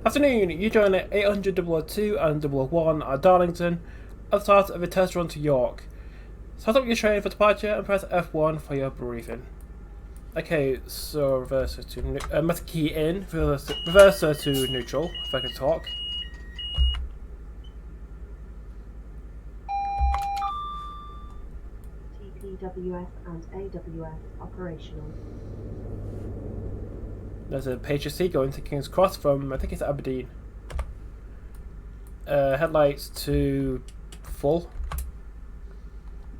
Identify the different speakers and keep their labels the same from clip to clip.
Speaker 1: Afternoon, you join at 800 002 and 001 at Darlington at the start of a test run to York. Start up your train for departure and press F1 for your briefing. Okay, so reverser to meta key in, reverser to neutral, if I can talk.
Speaker 2: TPWS and AWS operational.
Speaker 1: There's a HSC going to King's Cross from, I think it's Aberdeen. Headlights to full.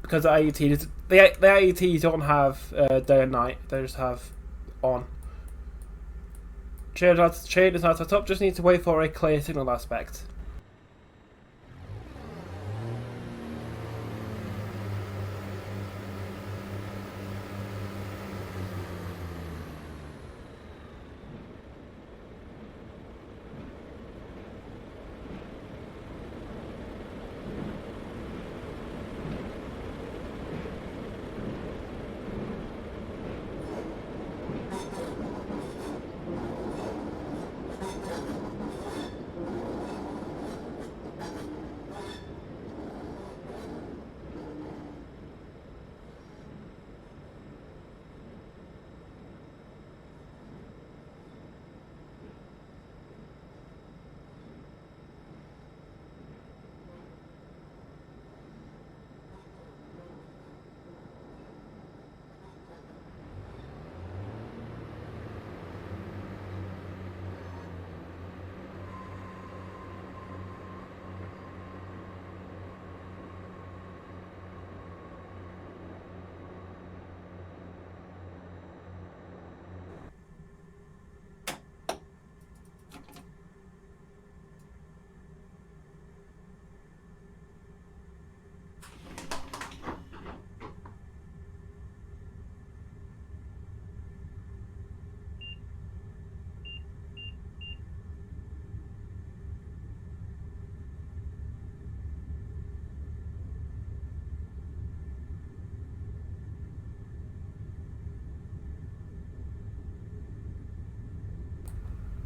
Speaker 1: Because the IETs don't have day and night, they just have on. Train is not set up, just need to wait for a clear signal aspect.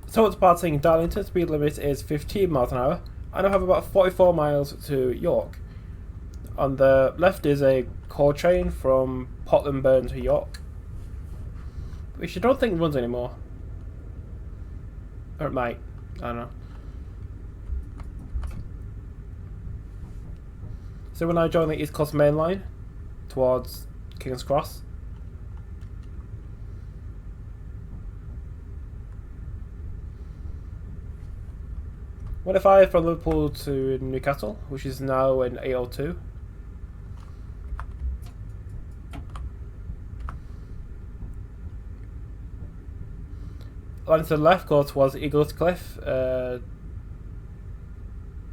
Speaker 1: So departing Darlington, speed limit is 15 miles an hour, and I have about 44 miles to York. On the left is a core train from Portland Burn to York, which I don't think runs anymore. Or it might, I don't know. So when I join the East Coast Main Line towards King's Cross, What if I from Liverpool to Newcastle, which is now in 802? Line to the left go towards Eagles Cliff,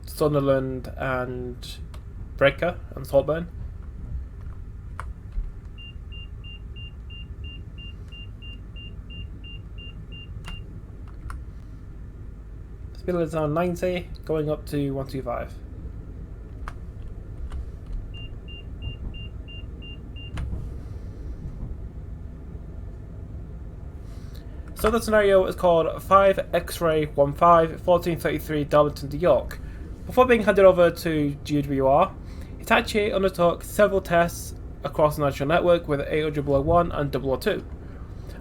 Speaker 1: Sunderland and Breaker and Saltburn. Speed limit is on 90, going up to 125. So the scenario is called 5 X-Ray 15 1433 Darlington to York. Before being handed over to GWR, Hitachi undertook several tests across the national network with 800 001 and 002.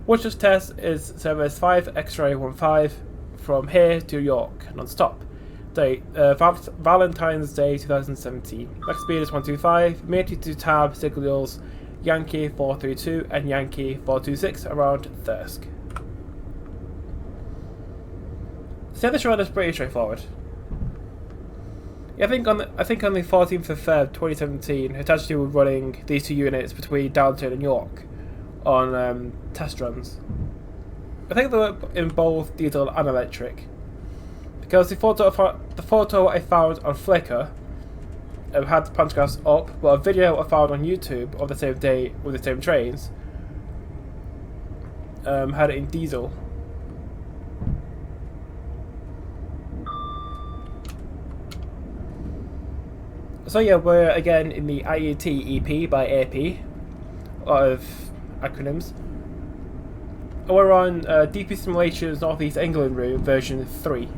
Speaker 1: Wishlist test is service 5 X-Ray 15 from here to York non-stop. Date Valentine's Day 2017. Max speed is 125. Main to tab signals Yankee 432 and Yankee 426 around Thirsk. So this run is pretty straightforward. Yeah, I think on the 14th of Feb 2017, Hitachi were running these two units between Darlington and York on test runs. I think they were in both diesel and electric, because the photo I found on Flickr had the pantographs up, but a video I found on YouTube of the same day with the same trains had it in diesel. So yeah, we're again in the IET EP by AP, a lot of acronyms. We're on DP Simulations Northeast England route version 3.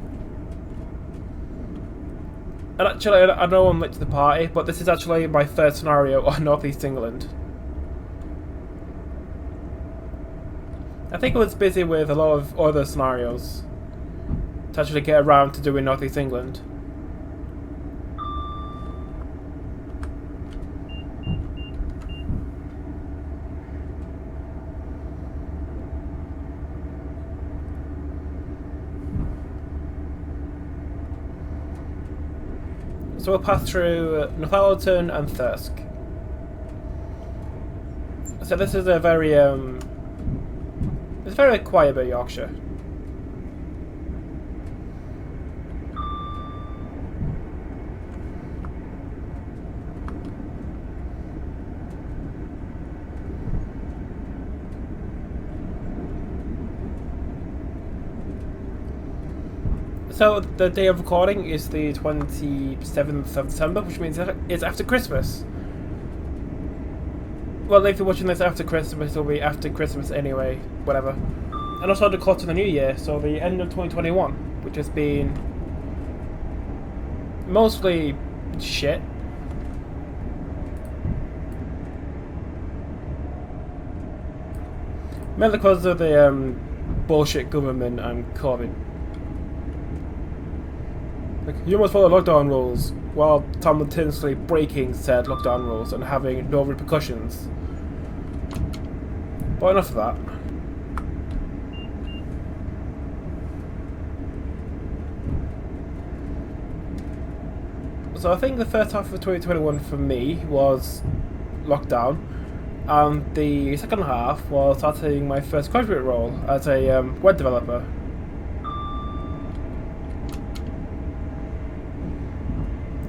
Speaker 1: And actually, I know I'm late to the party, but this is actually my third scenario on North East England. I think I was busy with a lot of other scenarios to actually get around to doing North East England. So we'll pass through Northallerton and Thirsk. So this is a very it's a very quiet bit of Yorkshire. So the day of recording is the 27th of December, which means it's after Christmas. Well, if you're watching this after Christmas, it'll be after Christmas anyway, whatever. And also the clock to the new year, so the end of 2021, which has been mostly shit. Mainly because of the bullshit government and COVID. Like, you must follow lockdown rules, while simultaneously breaking said lockdown rules and having no repercussions. But enough of that. So I think the first half of 2021 for me was lockdown, and the second half was starting my first graduate role as a web developer.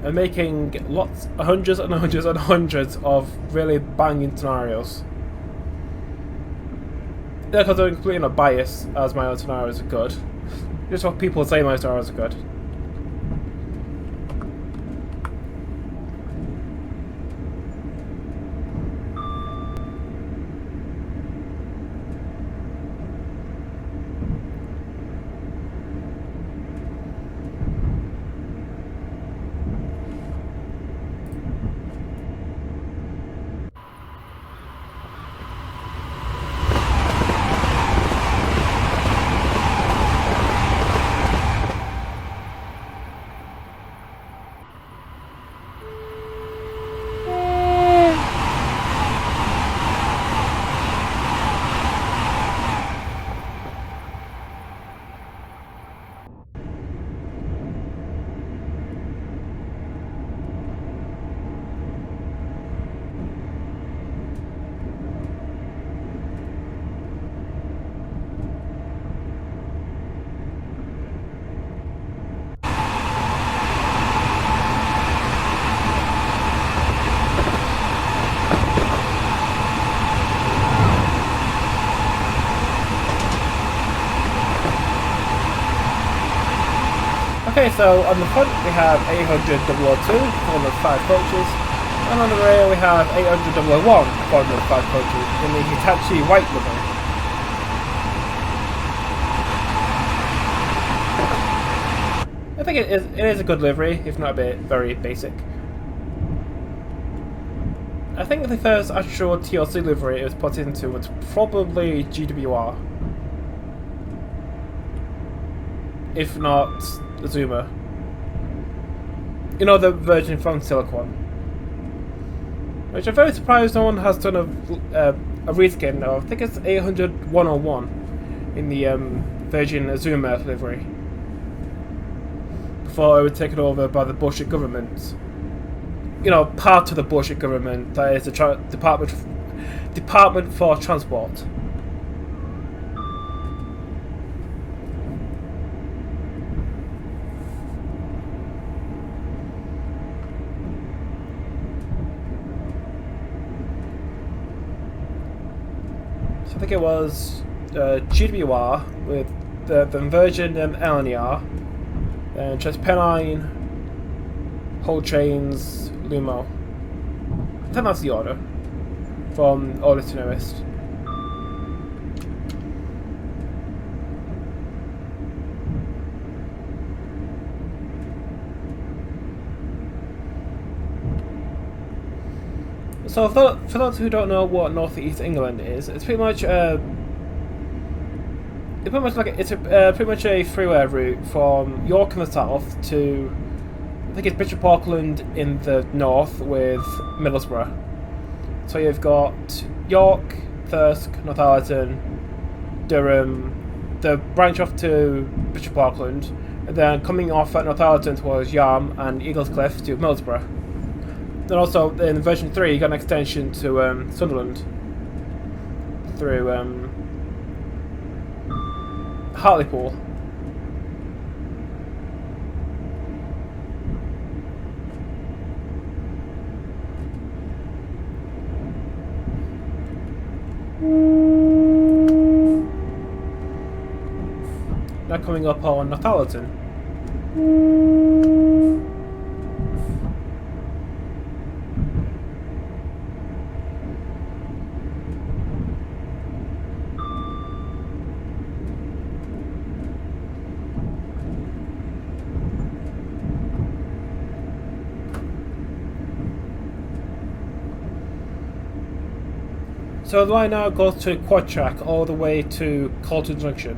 Speaker 1: And making hundreds and hundreds and hundreds of really banging scenarios. Yeah, because I'm completely not biased, as my own scenarios are good. Just what people say my scenarios are good. Okay, so on the front we have 800 002, formed of 5 coaches, and on the rear we have 800 001, formed of 5 coaches, in the Hitachi white livery. I think it is a good livery, if not a bit very basic. I think the first actual TLC livery it was put into was probably GWR. If not Zuma. You know, the version from Silicon. Which I'm very surprised no one has done a reskin of. I think it's 800 101 in the Virgin Azuma livery. Before it was taken over by the bullshit government. You know, part of the bullshit government, that is the Department for Transport. I think it was GWR with the Virgin LNER, and just Pennine, Whole Chains, Lumo. I think that's the order from oldest to newest. So for those who don't know what North East England is, it's pretty much pretty much a freeway route from York in the south to, I think it's Bishop Auckland in the north with Middlesbrough. So you've got York, Thirsk, Northallerton, Durham, the branch off to Bishop Auckland, and then coming off at Northallerton towards Yarm and Eaglescliff to Middlesbrough. Then also in version 3 you got an extension to Sunderland through Hartlepool. Now coming up on Northallerton. So the line now goes to quad track all the way to Colton Junction.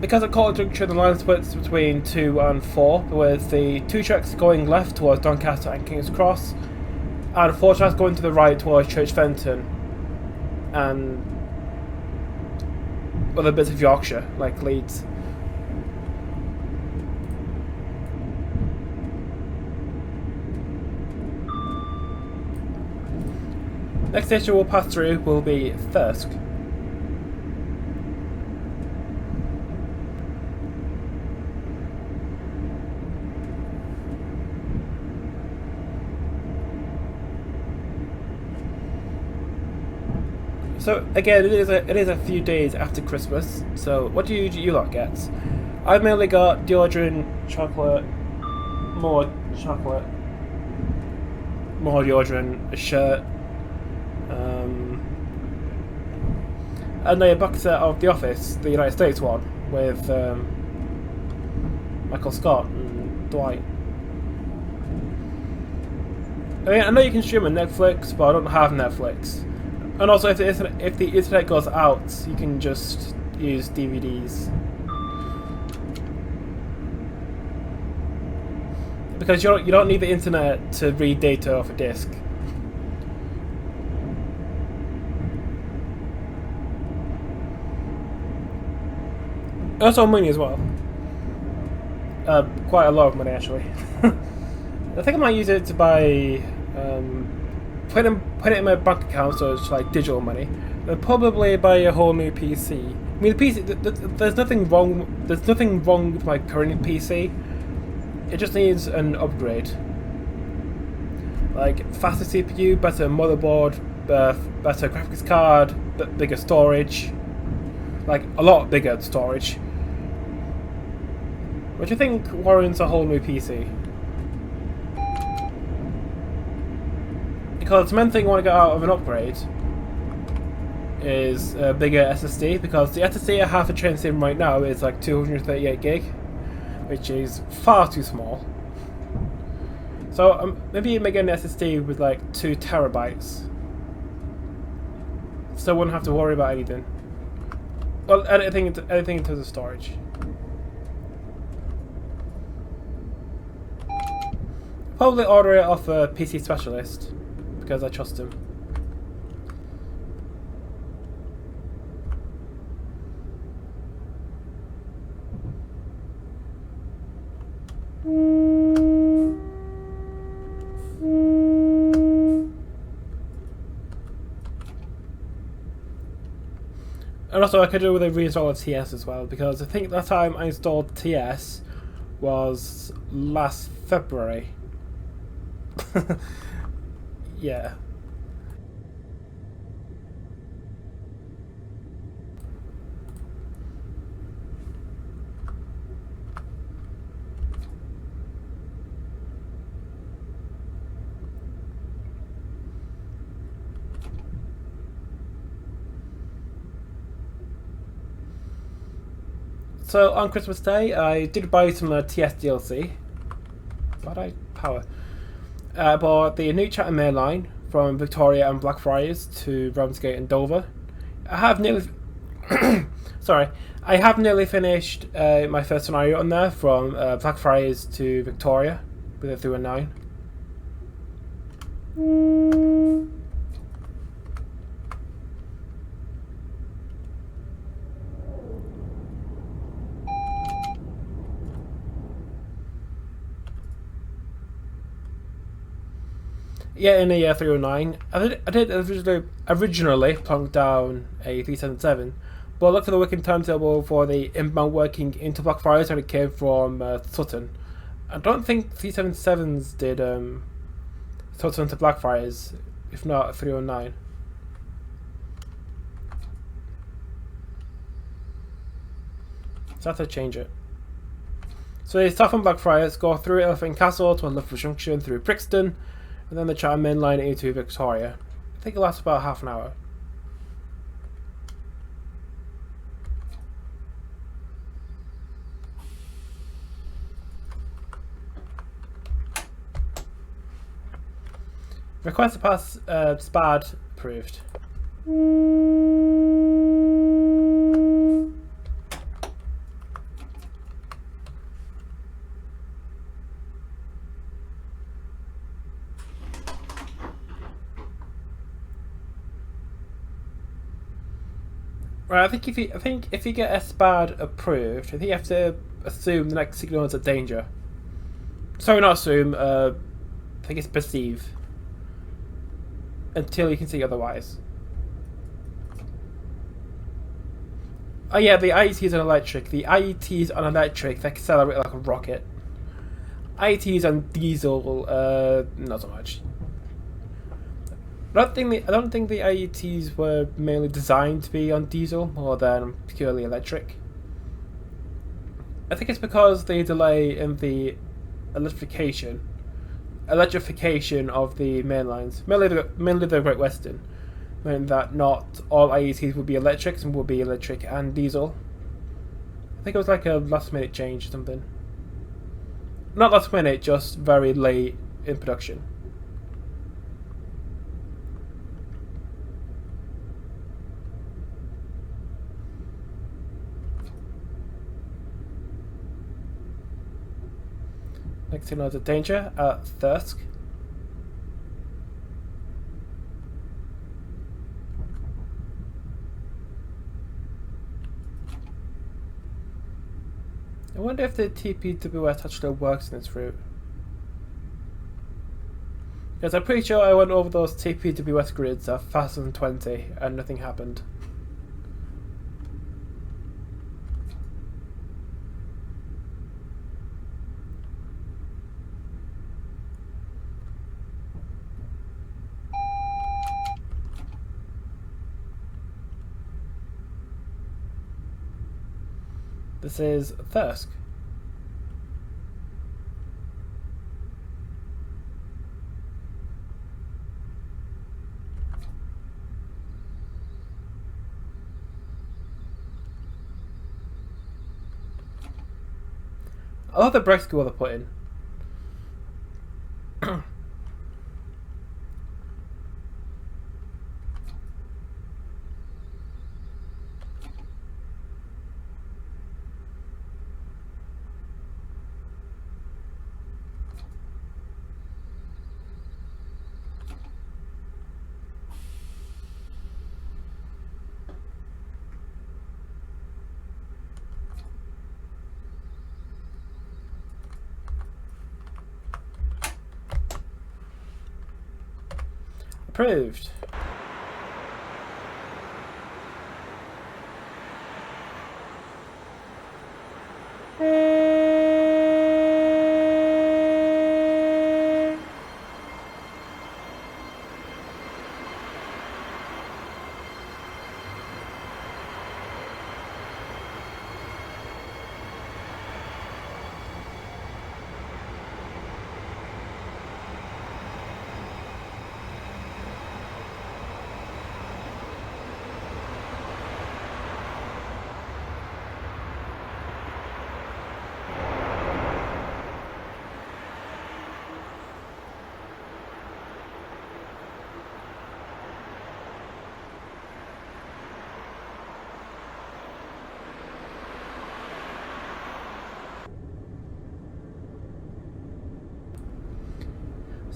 Speaker 1: Because at Colton Junction the line splits between 2 and 4, with the 2 tracks going left towards Doncaster and King's Cross, and 4 tracks going to the right towards Church Fenton and other bits of Yorkshire, like Leeds. Next station we'll pass through will be Thirsk. So again, it is a few days after Christmas. So what do you lot get? I've mainly got deodorant, chocolate, more deodorant, a shirt. And a box set of The Office, the United States one, with Michael Scott and Dwight. I mean, I know you can stream on Netflix, but I don't have Netflix. And also, if the internet goes out, you can just use DVDs. Because you don't need the internet to read data off a disc. Also money as well. Quite a lot of money actually. I think I might use it to buy, put it in my bank account so it's like digital money. And probably buy a whole new PC. I mean the PC, there's nothing wrong. There's nothing wrong with my current PC. It just needs an upgrade. Like faster CPU, better motherboard, better graphics card, bigger storage. Like a lot bigger storage. What do you think warrants a whole new PC? Because the main thing I want to get out of an upgrade is a bigger SSD, because the SSD I have for Train Sim right now is like 238 gig, which is far too small. So maybe make an SSD with like 2 terabytes, so I wouldn't have to worry about anything. Well, anything in terms of storage. Probably order it off a PC specialist because I trust him. And also I could do with a reinstall of TS as well, because I think that time I installed TS was last February. Yeah. So on Christmas Day, I did buy some TS DLC, Why did I power? I bought the new Chatham Main Line from Victoria and Blackfriars to Ramsgate and Dover. I have nearly sorry, I have nearly finished my first scenario on there from Blackfriars to Victoria with a 319. Yeah, in a 309. I did originally plunk down a 377, but I looked at the working timetable for the inbound working into Blackfriars and it came from Sutton. I don't think 377s did Sutton to Blackfriars, if not 309. So I have to change it. So they start from Blackfriars, go through Elephant Castle to Liverpool Junction through Brixton, and then the Chatham Main Line into Victoria. I think it lasts about half an hour. Request to pass SPAD approved. Right, I think if you get a SPAD approved, I think you have to assume the next signal is a danger. Sorry, not assume. I think it's perceive until you can see otherwise. Oh yeah, the IETs on electric. The IETs on electric, they accelerate like a rocket. IETs on diesel, not so much. I don't think the IETs were mainly designed to be on diesel more than purely electric. I think it's because the delay in the electrification of the main lines, mainly the Great Western, meant that not all IETs would be electric, some would be electric and diesel. I think it was like a last minute change or something. Not last minute, just very late in production. Next signal is a danger at Thirsk. I wonder if the TPWS actually works in this route. Because I'm pretty sure I went over those TPWS grids at faster than 20 and nothing happened. This is Thirsk. I love the brakes go they put in. Approved.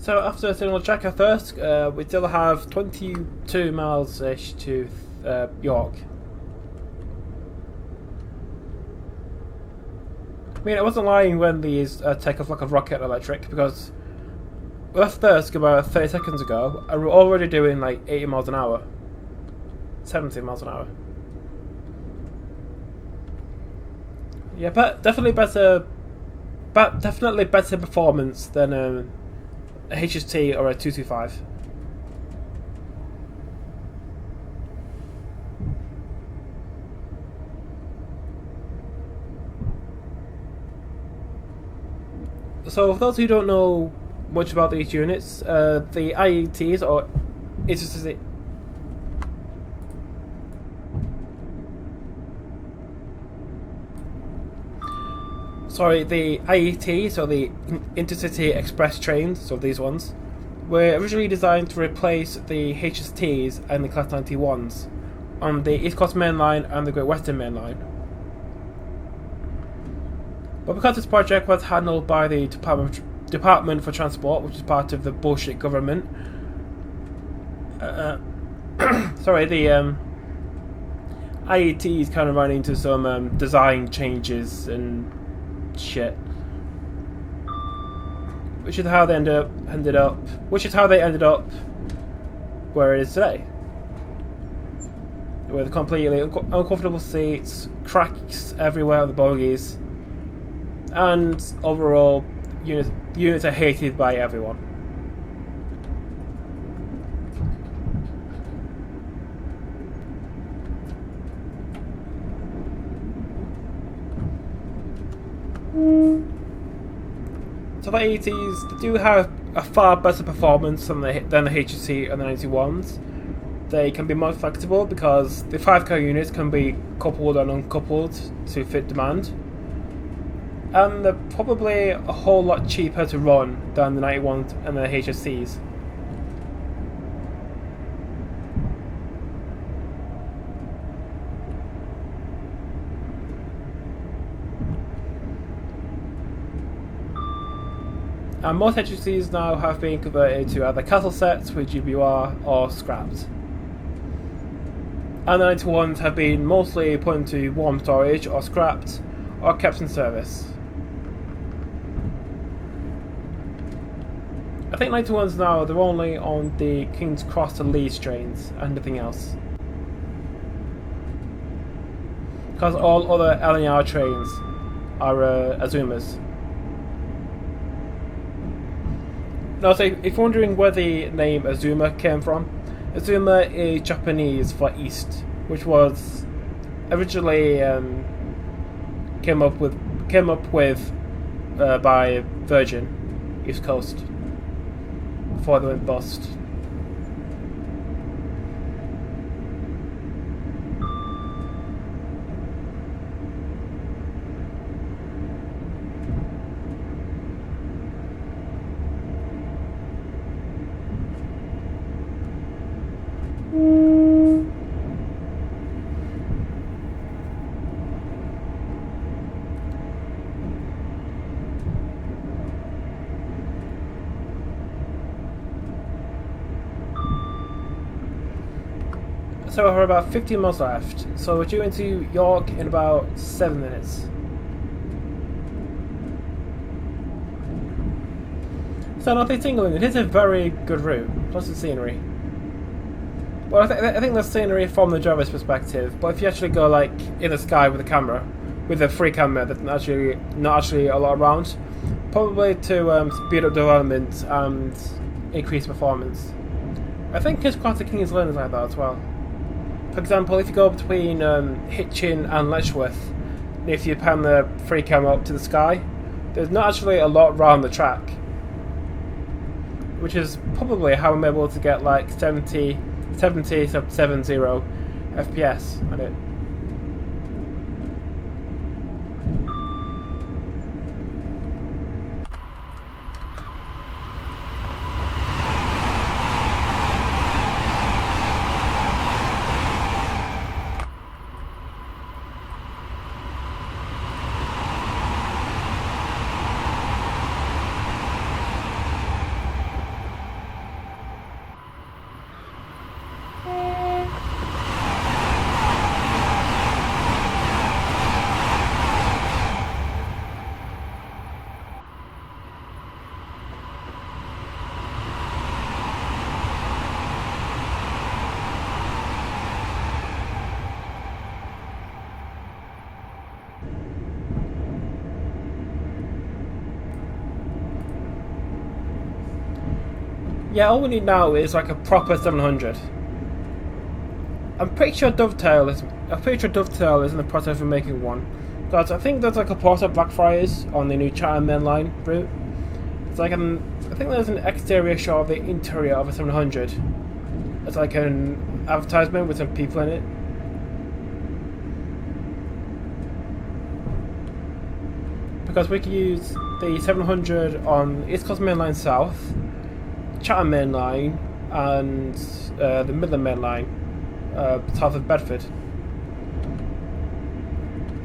Speaker 1: So after a single check at first, we still have 22 miles-ish to York. I mean, I wasn't lying when these take off like a rocket electric, because we left Thirsk about 30 seconds ago, and we're already doing like 80 miles an hour. 70 miles an hour. Yeah, but definitely better performance than a HST or a 225. So for those who don't know much about these units, the IETs, or the IETs, or the Intercity Express trains, so these ones, were originally designed to replace the HSTs and the Class 91s on the East Coast Main Line and the Great Western Main Line. But because this project was handled by the Department for Transport, which is part of the bullshit government, the IETs kind of ran into some design changes and shit, which is how they ended up where it is today, with completely uncomfortable seats, cracks everywhere on the bogies, and overall units are hated by everyone. So the AETs do have a far better performance than the HSC and the 91s. They can be more flexible because the 5-car units can be coupled and uncoupled to fit demand. And they're probably a whole lot cheaper to run than the 91s and the HSCs. And most HSCs now have been converted to either castle sets with GBR or scrapped. And the 91s have been mostly put into warm storage or scrapped or kept in service. I think 91s now, they're only on the King's Cross to Leeds trains and nothing else. Because all other LNR trains are Azumas. Now, so if you're wondering where the name Azuma came from, Azuma is Japanese for east, which was originally came up with by Virgin, East Coast, before they went bust. So we're about 15 miles left, so we're due into York in about 7 minutes. So North East England, it is a very good route, plus the scenery. Well, I think the scenery from the driver's perspective, but if you actually go like in the sky with a camera, with a free camera that's not actually a lot around, probably to speed up development and increase performance. I think it's quite the King's Lynn is like that as well. For example, if you go between Hitchin and Letchworth, if you pan the free camera up to the sky, there's not actually a lot around the track, which is probably how I'm able to get like 70 FPS on it. Yeah, all we need now is like a proper 700. I'm pretty sure Dovetail is in the process of making one. Because I think there's like a plot of Blackfriars on the new Chatham mainline route. It's like I think there's an exterior shot of the interior of a 700. It's like an advertisement with some people in it. Because we could use the 700 on East Coast Main Line South, Chatham Main Line, and the Midland Main Line, south of Bedford.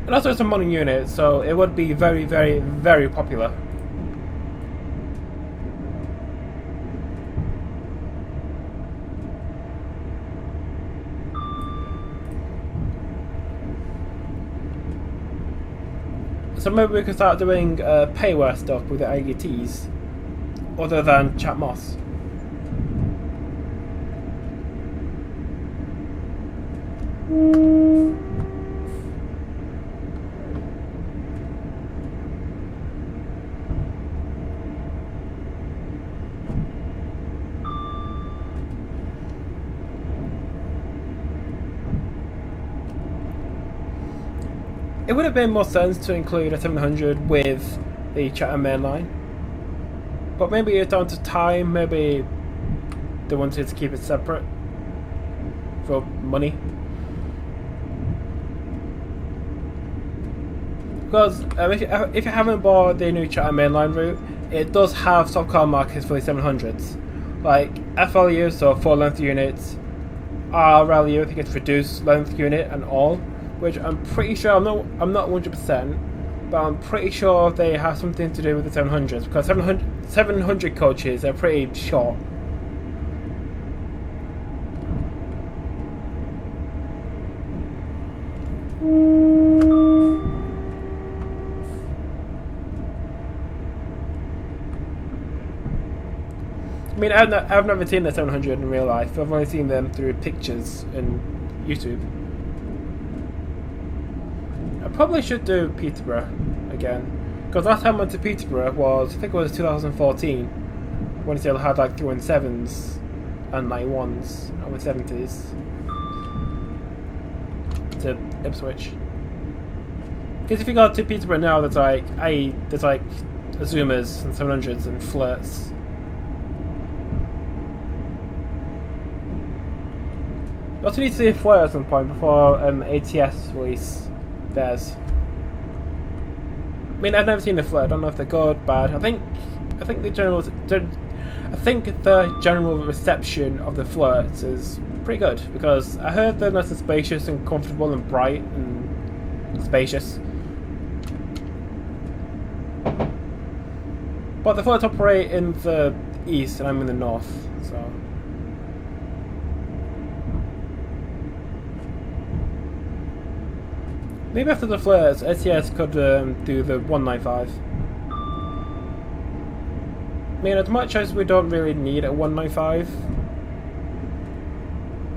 Speaker 1: And also it's a modern unit, so it would be very, very, very popular. So maybe we could start doing payware stuff with the IETs, other than Chat Moss. It would have made more sense to include a 700 with the Chatham mainline, but maybe it's down to time. Maybe they wanted to keep it separate for money. Because if you haven't bought the new Chatham mainline route, it does have soft car markers for the 700s, like FLU, so full length units, RLU, I think it's reduced length unit and all. Which I'm pretty sure, I'm not 100%, but I'm pretty sure they have something to do with the 700s, because 700 coaches are pretty short. I mean, I've never seen the 700 in real life. I've only seen them through pictures and YouTube. I probably should do Peterborough again, because last time I went to Peterborough was, I think it was 2014, when it still had like 317s and 91s and 70s to Ipswich. Because if you go to Peterborough now, there's like Azumas and 700s and Flirts. You also need to see a Flirt at some point before ATS release theirs. I mean, I've never seen the Flirt. I don't know if they're good, bad. I think the general reception of the Flirts is pretty good, because I heard they're nice and spacious and comfortable and bright and spacious. But the Flirts operate in the east and I'm in the north, so. Maybe after the Flirts, SES could do the 195. I mean, as much as we don't really need a 195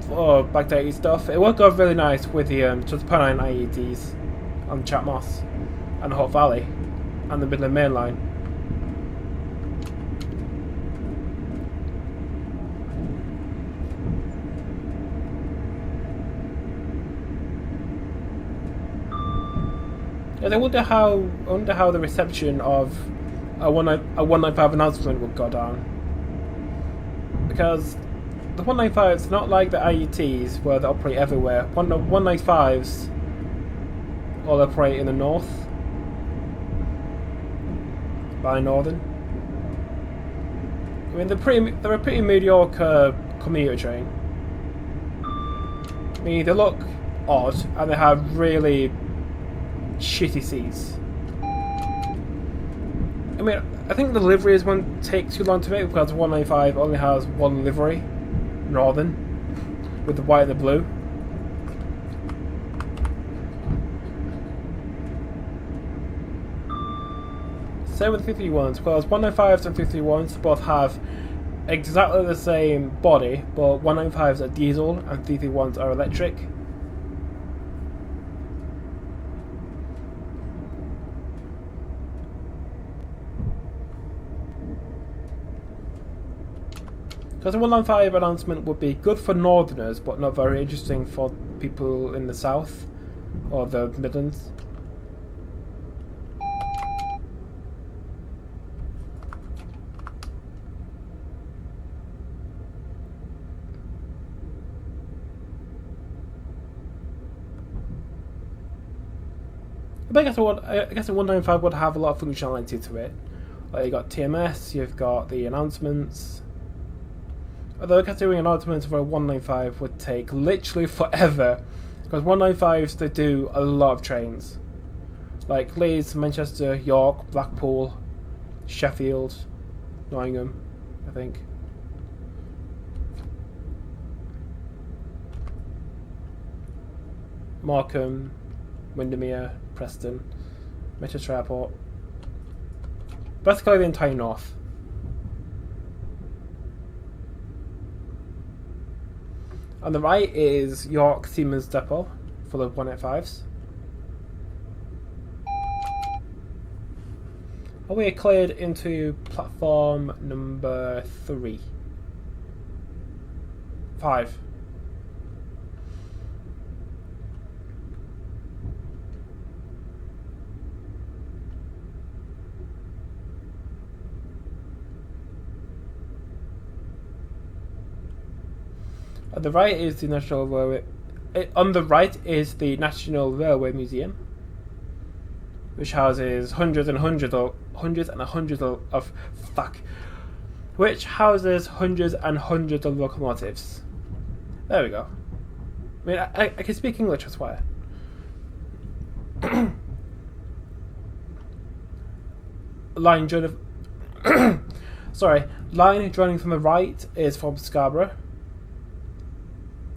Speaker 1: for backdated stuff, it would go really nice with the Transpennine IEDs on Chat Moss and Hot Valley and the Midland Main Line. I wonder how the reception of a 195 announcement would go down, because the 195 is not like the IETs where they operate everywhere. 195s all operate in the north by Northern. I mean, they're a pretty mediocre commuter train. I mean, they look odd and they have really shitty seats. I mean, I think the liveries won't take too long to make, because 195 only has one livery, Northern, with the white and the blue. Same with 331s, because 195s and 331s both have exactly the same body, but 195s are diesel and 331s are electric. Because the 195 announcement would be good for Northerners, but not very interesting for people in the South or the Midlands. But I guess the 195 would have a lot of functionality to it. Like you got TMS, you've got the announcements. Although I guess doing announcements for a 195 would take literally forever. Because 195s, they do a lot of trains. Like Leeds, Manchester, York, Blackpool, Sheffield, Nottingham, I think. Markham, Windermere, Preston, Manchester Airport. Basically the entire north. On the right is York Siemens Depot for the 185s. And we are cleared into platform number 5. On the right is the National Railway. On the right is the National Railway Museum, which houses hundreds and hundreds of locomotives. There we go. I mean, I can speak English, I swear. Line joining. Line joining from the right is from Scarborough,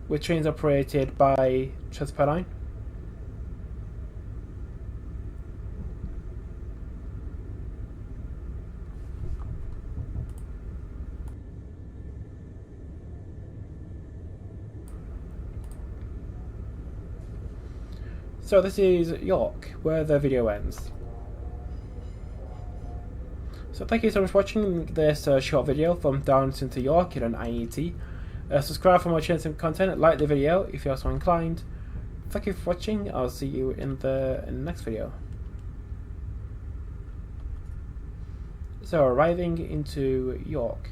Speaker 1: with trains operated by Transpennine. So this is York, where the video ends. So thank you so much for watching this short video from Darlington to York in an IET. Subscribe for more channel content, like the video if you're so inclined. Thank you for watching, I'll see you in the next video. So arriving into York.